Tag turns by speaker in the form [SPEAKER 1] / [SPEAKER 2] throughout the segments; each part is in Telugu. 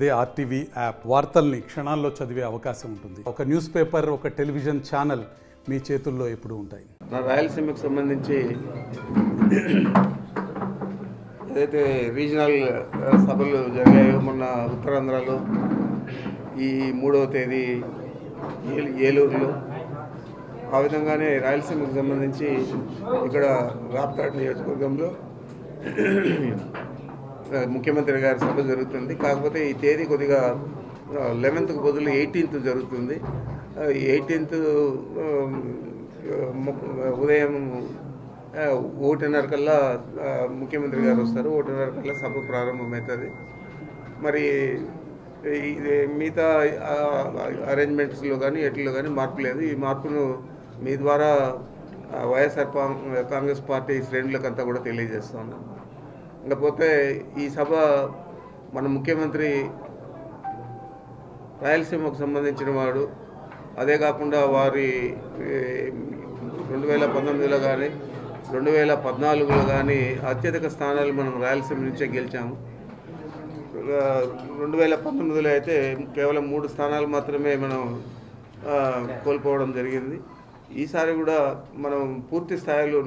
[SPEAKER 1] అదే ఆర్టీవీ యాప్ వార్తల్ని క్షణాల్లో చదివే అవకాశం ఉంటుంది. ఒక న్యూస్ పేపర్, ఒక టెలివిజన్ ఛానల్ మీ చేతుల్లో ఎప్పుడూ ఉంటాయి.
[SPEAKER 2] రాయలసీమకు సంబంధించి ఏదైతే రీజనల్ సభలు జరిగాయో మొన్న ఉత్తరాంధ్రలో ఈ 3వ తేదీ ఏలూరులో, ఆ విధంగానే రాయలసీమకు సంబంధించి ఇక్కడ రాప్తాడ్ నియోజకవర్గంలో ముఖ్యమంత్రి గారి సభ జరుగుతుంది. కాకపోతే ఈ తేదీ కొద్దిగా 11th బదులు 18th జరుగుతుంది. 18th ఉదయం 1:30 కల్లా ముఖ్యమంత్రి గారు వస్తారు. 1:30 కల్లా సభ ప్రారంభమవుతుంది. మరి మిగతా అరేంజ్మెంట్స్లో కానీ ఎట్లో కానీ మార్పు లేదు. ఈ మార్పును మీ ద్వారా వైఎస్ఆర్ కాంగ్రెస్ పార్టీ శ్రేణులకంతా కూడా తెలియజేస్తా ఉన్నాం. ఇకపోతే ఈ సభ మన ముఖ్యమంత్రి రాయలసీమకు సంబంధించిన వాడు. అదే కాకుండా వారి 2019లో కానీ 2014లో కానీ అత్యధిక స్థానాలు మనం రాయలసీమ నుంచే గెలిచాము. 2019లో అయితే కేవలం 3 స్థానాలు మాత్రమే మనం కోల్పోవడం జరిగింది. ఈసారి కూడా మనం పూర్తి స్థాయిలో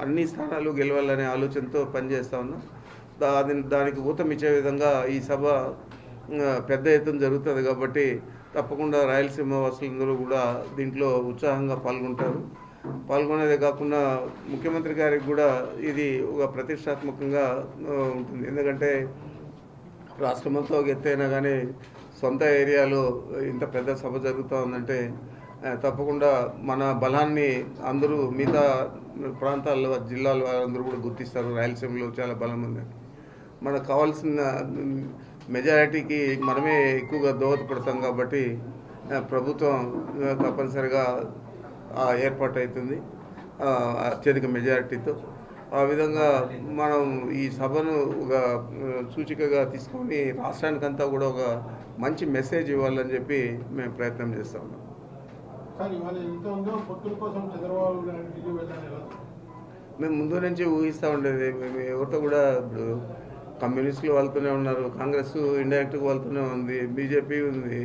[SPEAKER 2] అన్ని స్థానాలు గెలవాలనే ఆలోచనతో పనిచేస్తూ ఉన్నాం. దానికి ఊతమిచ్చే విధంగా ఈ సభ పెద్ద ఎత్తున జరుగుతుంది. కాబట్టి తప్పకుండా రాయలసీమ వాసులందరూ కూడా దీంట్లో ఉత్సాహంగా పాల్గొనేదే కాకుండా ముఖ్యమంత్రి గారికి కూడా ఇది ఒక ప్రతిష్టాత్మకంగా ఉంటుంది. ఎందుకంటే రాష్ట్రమంతా ఒక ఎత్తైనా కానీ సొంత ఏరియాలో ఇంత పెద్ద సభ జరుగుతూ ఉందంటే తప్పకుండా మన బలాన్ని అందరూ మిగతా ప్రాంతాల్లో జిల్లాల వారందరూ కూడా గుర్తిస్తారు. రాయలసీమలో చాలా బలం ఉంది. మనకు కావాల్సిన మెజారిటీకి మనమే ఎక్కువగా దోహదపడతాం. కాబట్టి ప్రభుత్వం తప్పనిసరిగా ఏర్పాటు అవుతుంది అత్యధిక మెజారిటీతో. ఆ విధంగా మనం ఈ సభను ఒక సూచికగా తీసుకొని రాష్ట్రానికంతా కూడా ఒక మంచి మెసేజ్ ఇవ్వాలని చెప్పి మేము ప్రయత్నం చేస్తా ఉన్నాం. మేము ముందు నుంచి ఊహిస్తూ ఉండేది. మేము ఎవరితో కూడా ఇప్పుడు కమ్యూనిస్టులు వాళ్ళతోనే ఉన్నారు, కాంగ్రెస్ ఇండైరెక్ట్గా వాళ్ళతోనే ఉంది, బీజేపీ ఉంది.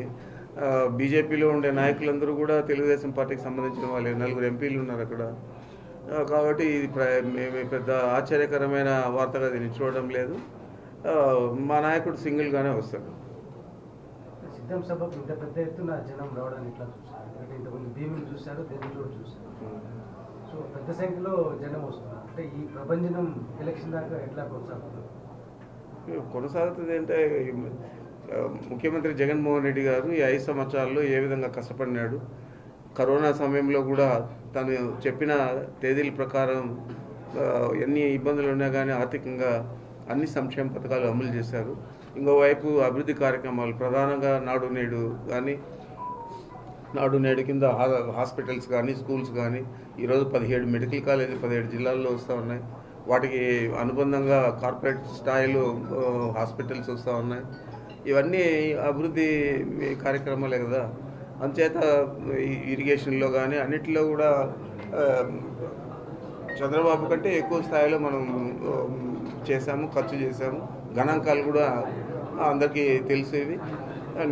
[SPEAKER 2] బీజేపీలో ఉండే నాయకులందరూ కూడా తెలుగుదేశం పార్టీకి సంబంధించిన వాళ్ళే. 4 ఎంపీలు ఉన్నారు అక్కడ. కాబట్టి ఇది మేము పెద్ద ఆశ్చర్యకరమైన వార్తగా దీన్ని చూడడం లేదు. మా నాయకుడు సింగిల్గానే వస్తాడు.
[SPEAKER 3] సిద్ధం సభకు ఇంత పెద్ద ఎత్తున జనం రావడానికి ఎట్లా చూస్తారు? అంటే ఇంతకుముందు భీములు చూశారు, దేనిలో చూశారు. సో పెద్ద సంఖ్యలో జనం వస్తున్నారు. అంటే ఈ ప్రభంజనం ఎలక్షన్ దాకా ఎట్లా
[SPEAKER 2] కొనసాగుతుంది అంటే ముఖ్యమంత్రి జగన్మోహన్ రెడ్డి గారు ఈ 5 సంవత్సరాల్లో ఏ విధంగా కష్టపడినాడు. కరోనా సమయంలో కూడా తను చెప్పిన తేదీల ప్రకారం ఎన్ని ఇబ్బందులు ఉన్నా కానీ ఆర్థికంగా అన్ని సంక్షేమ పథకాలు అమలు చేశారు. ఇంకోవైపు అభివృద్ధి కార్యక్రమాలు ప్రధానంగా నాడు నేడు కానీ, నాడు నేడు కింద హాస్పిటల్స్ కానీ, స్కూల్స్ కానీ, ఈరోజు 17 మెడికల్ కాలేజీ 17 జిల్లాల్లో వస్తూ ఉన్నాయి. వాటికి అనుబంధంగా కార్పొరేట్ స్థాయిలో హాస్పిటల్స్ వస్తూ ఉన్నాయి. ఇవన్నీ అభివృద్ధి కార్యక్రమాలే కదా. అందుచేత ఇరిగేషన్లో కానీ అన్నిటిలో కూడా చంద్రబాబు కంటే ఎక్కువ స్థాయిలో మనం చేశాము, ఖర్చు చేశాము. గణాంకాలు కూడా అందరికీ తెలిసేవి.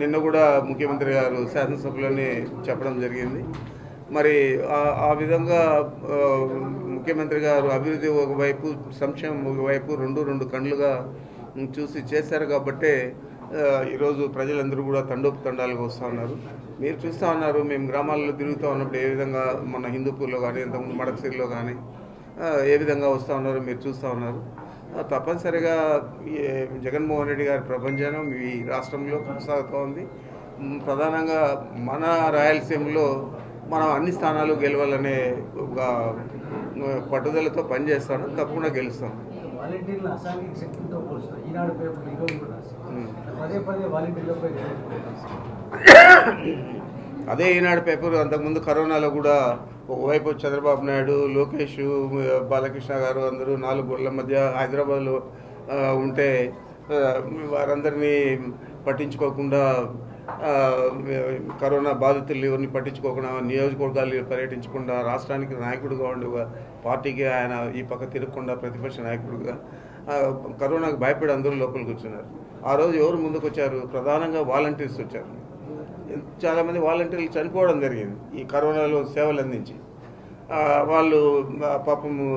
[SPEAKER 2] నిన్న కూడా ముఖ్యమంత్రి గారు శాసనసభలోనే చెప్పడం జరిగింది. మరి ఆ విధంగా ముఖ్యమంత్రి గారు అభివృద్ధి ఒకవైపు, సంక్షేమం ఒకవైపు రెండు కళ్ళుగా చూసి చేశారు. కాబట్టే ఈరోజు ప్రజలందరూ కూడా తండోపతండాలుగా వస్తూ ఉన్నారు. మీరు చూస్తూ ఉన్నారు. మేము గ్రామాల్లో తిరుగుతూ ఉన్నప్పుడు ఏ విధంగా మన హిందూపూర్లో కానీ, ఇంతకుముందు మడకసిరిలో కానీ ఏ విధంగా వస్తూ ఉన్నారో మీరు చూస్తూ ఉన్నారు. తప్పనిసరిగా జగన్మోహన్ రెడ్డి గారి ప్రభంజనం ఈ రాష్ట్రంలో కొనసాగుతూ ఉంది. ప్రధానంగా మన రాయలసీమలో మనం అన్ని స్థానాలు గెలవాలనే ఒక పట్టుదలతో పనిచేస్తాను. తప్పకుండా గెలుస్తాం. అదే ఈనాడు పేపర్ అంతకుముందు కరోనాలో కూడా ఒకవైపు చంద్రబాబు నాయుడు, లోకేష్, బాలకృష్ణ గారు అందరూ 4 గోళ్ల మధ్య హైదరాబాద్లో ఉంటే వారందరినీ పట్టించుకోకుండా, కరోనా బాధితులు ఎవరిని పట్టించుకోకుండా, నియోజకవర్గాలు పర్యటించకుండా, రాష్ట్రానికి నాయకుడుగా ఉండే పార్టీకి ఆయన ఈ పక్క తిరగకుండా ప్రతిపక్ష నాయకుడిగా కరోనాకు భయపడి అందరూ లోపలికి కూర్చున్నారు. ఆ రోజు ఎవరు ముందుకు వచ్చారు? ప్రధానంగా వాలంటీర్స్ వచ్చారు. చాలామంది వాలంటీర్లు చనిపోవడం జరిగింది ఈ కరోనాలో సేవలు అందించి. వాళ్ళు పాపము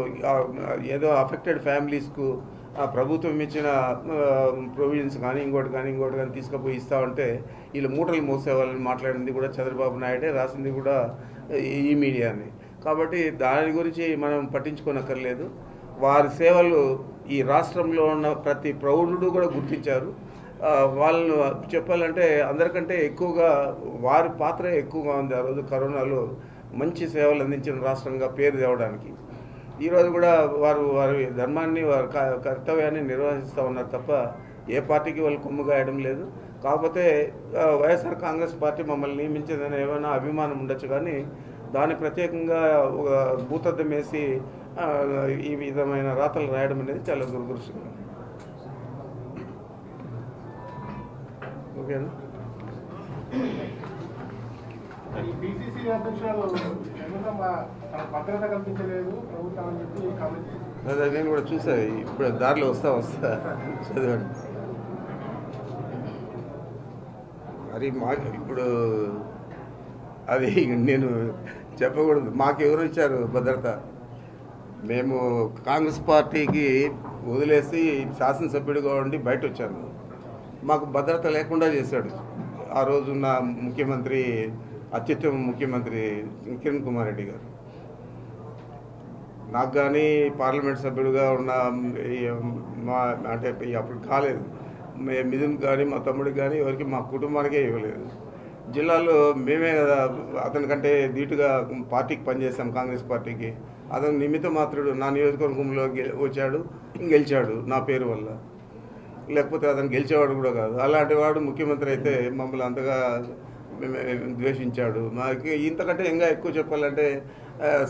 [SPEAKER 2] ఏదో అఫెక్టెడ్ ఫ్యామిలీస్కు ప్రభుత్వం ఇచ్చిన ప్రొవిజన్స్ కానీ ఇంకోటి కానీ తీసుకుపోయి ఇస్తామంటే వీళ్ళు మూటలు మోసేవాళ్ళని మాట్లాడింది కూడా చంద్రబాబు నాయుడే, రాసింది కూడా ఈ మీడియాని. కాబట్టి దాని గురించి మనం పట్టించుకోనక్కర్లేదు. వారి సేవలు ఈ రాష్ట్రంలో ఉన్న ప్రతి ప్రౌఢుడు కూడా గుర్తించారు. వాళ్ళు చెప్పాలంటే అందరికంటే ఎక్కువగా వారి పాత్ర ఎక్కువగా ఉంది. ఆ రోజు కరోనాలో మంచి సేవలు అందించిన రాష్ట్రంగా పేరు తేవడానికి. ఈరోజు కూడా వారి ధర్మాన్ని, వారి కర్తవ్యాన్ని నిర్వహిస్తూ ఉన్నారు తప్ప ఏ పార్టీకి వాళ్ళు కొమ్ము గాయడం లేదు. కాకపోతే వైఎస్ఆర్ కాంగ్రెస్ పార్టీ మమ్మల్ని నియమించిందని ఏమైనా అభిమానం ఉండొచ్చు, కానీ దాన్ని ప్రత్యేకంగా ఒక భూతద్దం వేసి ఈ విధమైన రాతలు రాయడం అనేది చాలా దురదృష్టం. ఓకేనా?
[SPEAKER 4] బీసీసీ అధ్యక్షురాలు భద్రత కల్పించలేదు ప్రభుత్వం అని చెప్పి కామెంట్.
[SPEAKER 2] అదే నేను కూడా చూసాను. ఇప్పుడు దారిలో వస్తా చదవండి. మరి ఇప్పుడు అది నేను చెప్పకూడదు. మాకు ఎవరు ఇచ్చారు భద్రత? మేము కాంగ్రెస్ పార్టీకి వదిలేసి శాసనసభ్యుడిగా ఉండి బయట వచ్చాను. మాకు భద్రత లేకుండా చేశాడు ఆ రోజున్న ముఖ్యమంత్రి, అత్యుత్తమ ముఖ్యమంత్రి కిరణ్ కుమార్ రెడ్డి గారు. నాకు కానీ పార్లమెంట్ సభ్యుడిగా ఉన్న అంటే అప్పుడు కాలేదు, మిథున్ కానీ మా తమ్ముడికి కానీ ఎవరికి, మా కుటుంబానికే ఇవ్వలేదు. జిల్లాలో మేమే కదా అతనికంటే ధీటుగా పార్టీకి పనిచేస్తాం, కాంగ్రెస్ పార్టీకి. అతను నిమిత్త మాత్రుడు నా నియోజకవర్గంలో వచ్చాడు, గెలిచాడు నా పేరు వల్ల, లేకపోతే అతను గెలిచేవాడు కూడా కాదు. అలాంటి వాడు ముఖ్యమంత్రి అయితే మమ్మల్ని అంతగా ద్వేషించాడు. మాకు ఇంతకంటే ఇంకా ఎక్కువ చెప్పాలంటే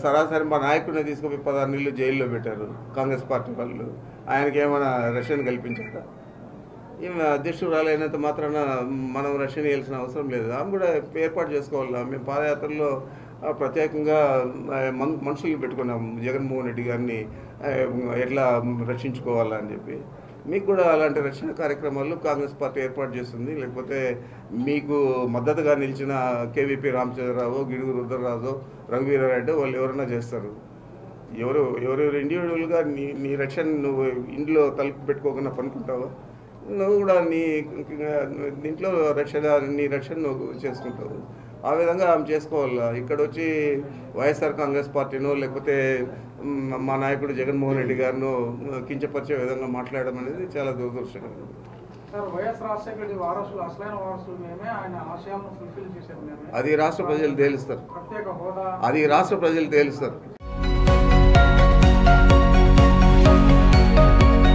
[SPEAKER 2] సరాసరి మా నాయకుడిని తీసుకుపోయి 16 నెలలు జైల్లో పెట్టారు కాంగ్రెస్ పార్టీ వాళ్ళు. ఆయనకి ఏమైనా రక్షణ కల్పించారా? ఈమె అధ్యక్షురాలైనంత మాత్రాన మనం రక్షణ ఇవ్వాల్సిన అవసరం లేదు. ఆమె కూడా ఏర్పాటు చేసుకోవాలి. మేము పాదయాత్రలో ప్రత్యేకంగా మనుషులు పెట్టుకున్నాం జగన్మోహన్ రెడ్డి గారిని ఎట్లా రక్షించుకోవాలా అని చెప్పి. మీకు కూడా అలాంటి రక్షణ కార్యక్రమాలు కాంగ్రెస్ పార్టీ ఏర్పాటు చేస్తుంది. లేకపోతే మీకు మద్దతుగా నిలిచిన కేవీపీ రామచంద్రరావు, గిడుగు రుద్రరాజు, రఘువీరారెడ్డి వాళ్ళు ఎవరైనా చేస్తారు. ఎవరెవరు ఇండివిజువల్గా నీ రక్షణ నువ్వు ఇంట్లో తలుపు పెట్టుకోకుండా పనుకుంటావా? నువ్వు కూడా దీంట్లో నీ రక్షణ నువ్వు చేసుకుంటావు. ఆ విధంగా ఆమె చేసుకోవాలా. ఇక్కడ వచ్చి వైఎస్ఆర్ కాంగ్రెస్ పార్టీనో లేకపోతే మా నాయకుడు జగన్మోహన్ రెడ్డి గారినో కించపరిచే విధంగా మాట్లాడడం అనేది చాలా దురదృష్టకరం.
[SPEAKER 4] వైఎస్ రాజశేఖర రెడ్డి వారసులు, అసలైన వారసులు మేమే, ఆయన ఆశయాలను ఫుల్ఫిల్ చేసేది మేమే.
[SPEAKER 2] అది రాష్ట్ర ప్రజలు తేలుస్తారు.
[SPEAKER 4] ప్రత్యేక హోదా
[SPEAKER 2] అది రాష్ట్ర ప్రజలు తేలుస్తారు.